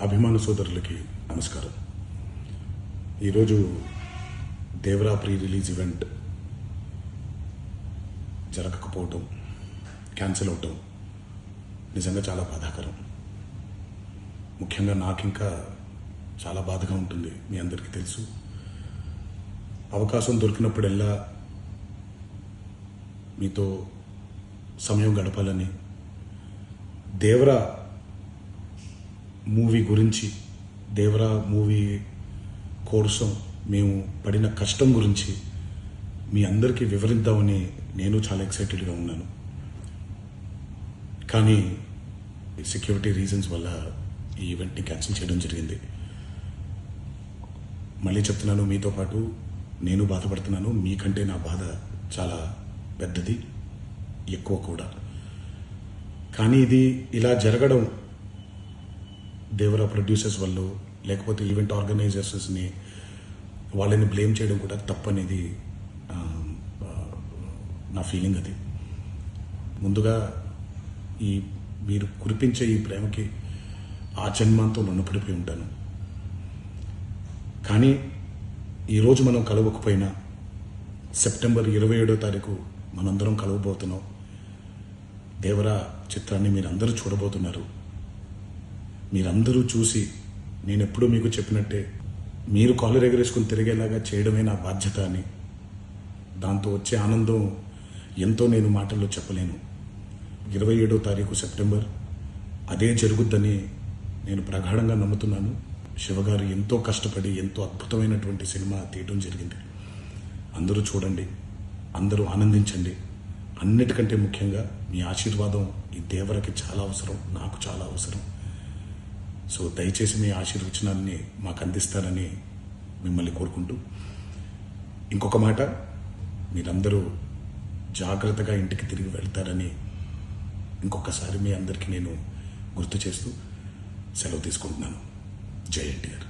అభిమాన సోదరులకి నమస్కారం. ఈరోజు దేవరా ప్రీ రిలీజ్ ఈవెంట్ జరగకపోవటం, క్యాన్సిల్ అవటం నిజంగా చాలా బాధాకరం. ముఖ్యంగా నాకు ఇంకా చాలా బాధగా ఉంటుంది. మీ అందరికీ తెలుసు, అవకాశం దొరికినప్పుడల్లా మీతో సమయం గడపాలని, దేవరా మూవీ గురించి, దేవరా మూవీ కోసం మేము పడిన కష్టం గురించి మీ అందరికీ వివరిద్దామని నేను చాలా ఎక్సైటెడ్గా ఉన్నాను. కానీ సెక్యూరిటీ రీజన్స్ వల్ల ఈ ఈవెంట్ని క్యాన్సిల్ చేయడం జరిగింది. మళ్ళీ చెప్తున్నాను, మీతో పాటు నేను బాధపడుతున్నాను. మీకంటే నా బాధ చాలా పెద్దది, ఎక్కువ కూడా. కానీ ఇది ఇలా జరగడం దేవరా ప్రొడ్యూసర్స్ వల్ల, లేకపోతే ఈవెంట్ ఆర్గనైజర్స్ని వాళ్ళని బ్లేమ్ చేయడం కూడా తప్పనేది నా ఫీలింగ్. అది ముందుగా ఈ మీరు కురిపించే ఈ ప్రేమకి ఆ జన్మంతో రుణపడిపోయి ఉంటాను. కానీ ఈరోజు మనం కలవకపోయినా సెప్టెంబర్ 27వ తారీఖు మనందరం కలవబోతున్నాం. దేవరా చిత్రాన్ని మీరందరూ చూడబోతున్నారు. మీరందరూ చూసి, నేను ఎప్పుడూ మీకు చెప్పినట్టే, మీరు కాలర్ ఎగరేసుకుని తిరిగేలాగా చేయడమే నా బాధ్యత అని, దాంతో వచ్చే ఆనందం ఎంతో నేను మాటల్లో చెప్పలేను. 27వ తారీఖు సెప్టెంబర్ అదే జరుగుద్దని నేను ప్రగాఢంగా నమ్ముతున్నాను. శివగారు ఎంతో కష్టపడి ఎంతో అద్భుతమైనటువంటి సినిమా తీయడం జరిగింది. అందరూ చూడండి, అందరూ ఆనందించండి. అన్నిటికంటే ముఖ్యంగా మీ ఆశీర్వాదం ఈ దేవరకి చాలా అవసరం, నాకు చాలా అవసరం. సో దయచేసి మీ ఆశీర్వచనాన్ని మాకు అందిస్తారని మిమ్మల్ని కోరుకుంటూ, ఇంకొక మాట, మీరందరూ జాగ్రత్తగా ఇంటికి తిరిగి వెళ్తారని ఇంకొకసారి మీ అందరికీ నేను గుర్తు చేస్తూ సెలవు తీసుకుంటున్నాను. జై ఎన్టీఆర్.